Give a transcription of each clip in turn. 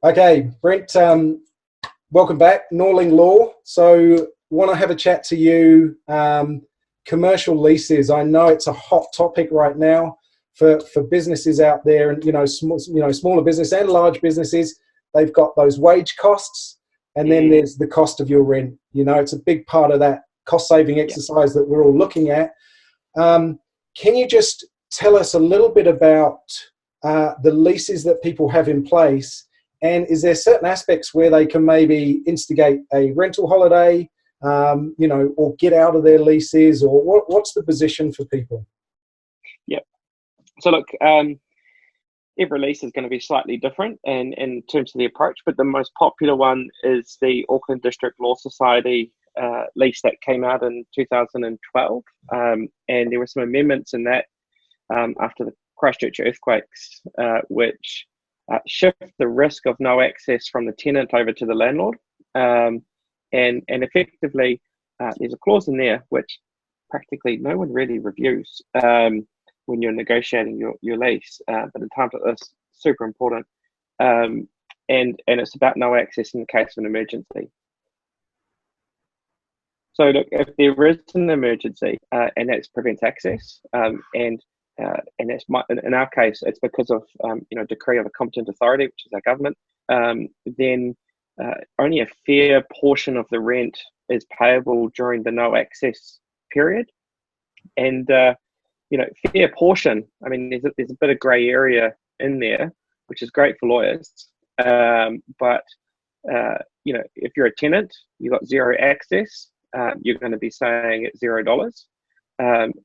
Okay, Brent, welcome back. Norling Law. So, want to have a chat to you. Commercial leases. I know it's a hot topic right now for businesses out there, and smaller business and large businesses. They've got those wage costs, and then there's the cost of your rent. It's a big part of that cost-saving exercise that we're all looking at. Can you just tell us a little bit about the leases that people have in place? And is there certain aspects where they can maybe instigate a rental holiday, or get out of their leases, or what's the position for people? Yep. So look, every lease is going to be slightly different in terms of the approach, but the most popular one is the Auckland District Law Society lease that came out in 2012. And there were some amendments in that after the Christchurch earthquakes, which shift the risk of no access from the tenant over to the landlord. And effectively, there's a clause in there which practically no one really reviews when you're negotiating your lease. But in times like this, super important. And it's about no access in the case of an emergency. So look, if there is an emergency and that prevents access, and that's in our case, it's because of decree of a competent authority, which is our government. Then only a fair portion of the rent is payable during the no access period, and fair portion. I mean, there's a bit of grey area in there, which is great for lawyers. But if you're a tenant, you've got zero access. You're going to be saying it's $0.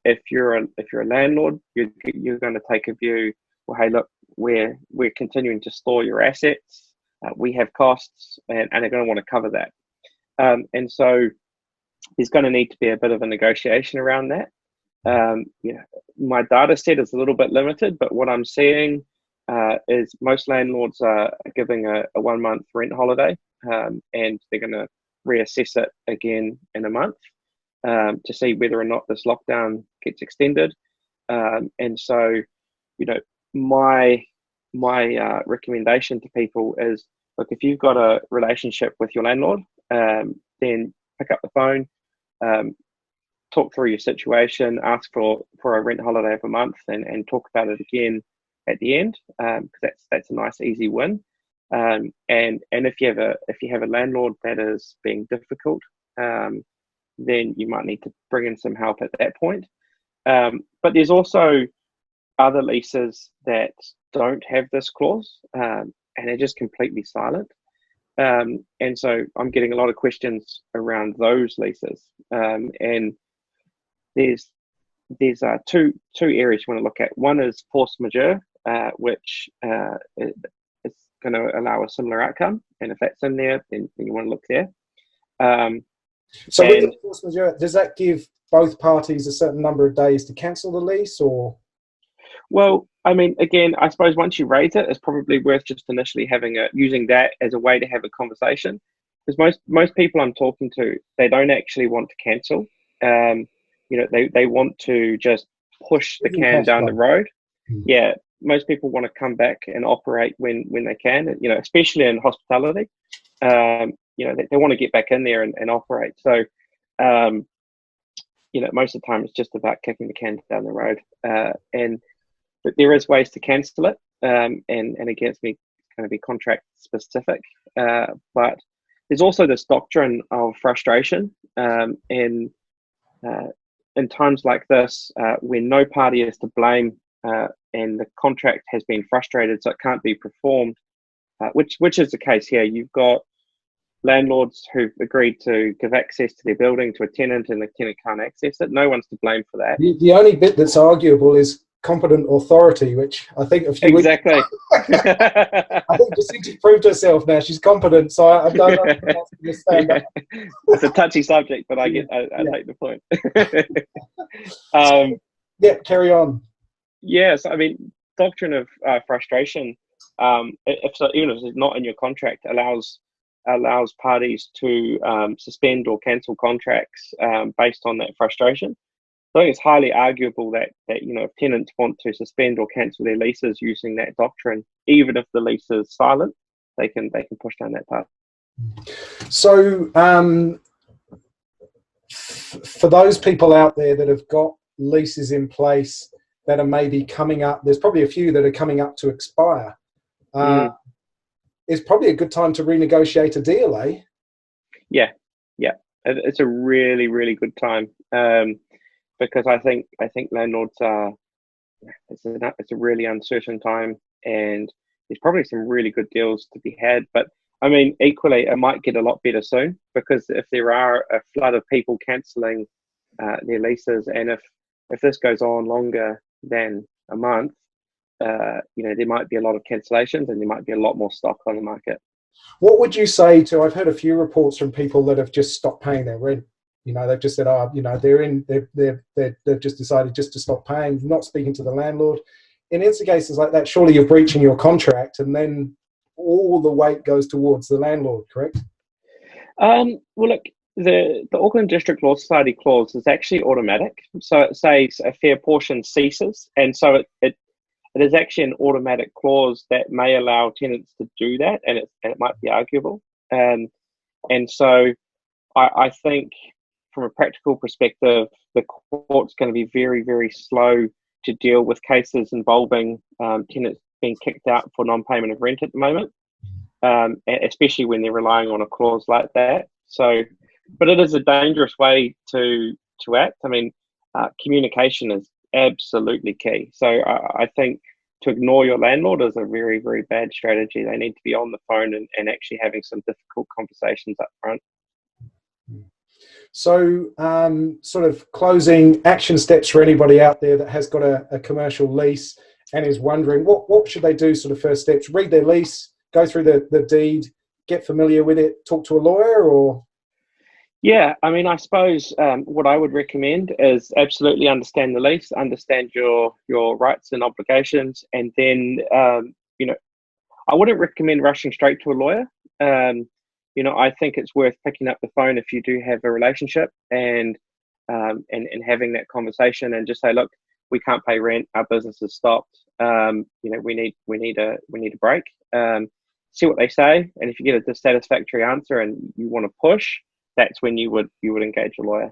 If you're a landlord, you're going to take a view. Well, hey, look, we're continuing to store your assets. We have costs, and they're going to want to cover that. And so there's going to need to be a bit of a negotiation around that. My data set is a little bit limited, but what I'm seeing is most landlords are giving a 1 month rent holiday, and they're going to reassess it again in a month to see whether or not this lockdown gets extended. And so, my recommendation to people is, look, if you've got a relationship with your landlord, then pick up the phone, talk through your situation, ask for a rent holiday of a month, and talk about it again at the end, because that's a nice easy win. And if you have a landlord that is being difficult, then you might need to bring in some help at that point. But there's also other leases that don't have this clause, and they're just completely silent. And so I'm getting a lot of questions around those leases. And there's two areas you want to look at. One is force majeure, which is going to allow a similar outcome. And if that's in there, then you want to look there. So with the force majeure, does that give both parties a certain number of days to cancel the lease, or? Well, I mean, again, I suppose once you raise it, it's probably worth just initially using that as a way to have a conversation. Because most people I'm talking to, they don't actually want to cancel. They want to just push the can down the road. Yeah, most people want to come back and operate when they can. Especially in hospitality. They want to get back in there and operate. So, most of the time it's just about kicking the can down the road. But there is ways to cancel it. And again, it's going to be contract specific. But there's also this doctrine of frustration. In times like this, when no party is to blame, and the contract has been frustrated, so it can't be performed, which is the case here. You've got landlords who've agreed to give access to their building to a tenant, and the tenant can't access it. No one's to blame for that. The only bit that's arguable is competent authority, which I think a few exactly. Weeks, I think Jacinti proved herself now. She's competent, so I don't know if else to stand up. It's a touchy subject, but I take the point. Carry on. Yes, I mean, doctrine of frustration, even if it's not in your contract, allows parties to suspend or cancel contracts based on that frustration. I think it's highly arguable that if tenants want to suspend or cancel their leases using that doctrine, even if the lease is silent, they can push down that path. So for those people out there that have got leases in place that are maybe coming up, there's probably a few that are coming up to expire. It's probably a good time to renegotiate a deal, eh? Yeah, it's a really, really good time, because I think landlords are. It's a really uncertain time, and there's probably some really good deals to be had. But I mean, equally, it might get a lot better soon, because if there are a flood of people cancelling their leases, and if this goes on longer than a month, there might be a lot of cancellations, and there might be a lot more stock on the market. What would you say to? I've heard a few reports from people that have just stopped paying their rent. They've just said, they've just decided just to stop paying, not speaking to the landlord. In instant cases like that, surely you're breaching your contract, and then all the weight goes towards the landlord, correct? Well, look, the Auckland District Law Society clause is actually automatic. So it says a fair portion ceases, and so it is actually an automatic clause that may allow tenants to do that, and it might be arguable. And so I think, from a practical perspective, the court's going to be very, very slow to deal with cases involving tenants being kicked out for non-payment of rent at the moment, especially when they're relying on a clause like that. So, but it is a dangerous way to act. I mean, communication is absolutely key. So I think to ignore your landlord is a very, very bad strategy. They need to be on the phone and actually having some difficult conversations up front. So sort of closing action steps for anybody out there that has got a commercial lease and is wondering what should they do. Sort of first steps: read their lease, go through the deed, get familiar with it, talk to a lawyer, or? Yeah, I mean, I suppose what I would recommend is absolutely understand the lease, understand your rights and obligations, and then I wouldn't recommend rushing straight to a lawyer. I think it's worth picking up the phone if you do have a relationship and having that conversation and just say, look, we can't pay rent, our business has stopped. We need a break. See what they say, and if you get a dissatisfactory answer and you want to push, that's when you would engage a lawyer.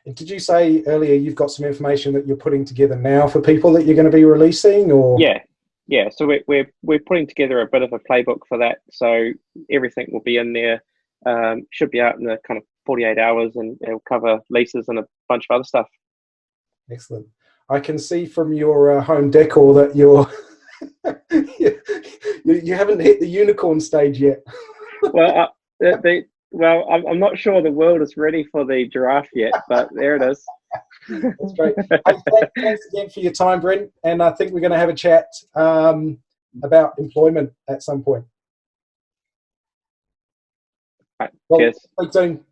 And did you say earlier you've got some information that you're putting together now for people that you're going to be releasing, or? Yeah. So we're putting together a bit of a playbook for that. So everything will be in there. Should be out in the kind of 48 hours, and it'll cover leases and a bunch of other stuff. Excellent. I can see from your home decor that you're you haven't hit the unicorn stage yet. Well, I'm not sure the world is ready for the giraffe yet, but there it is. That's great. Thanks again for your time, Brent. And I think we're going to have a chat about employment at some point. Right, cheers. Speak soon.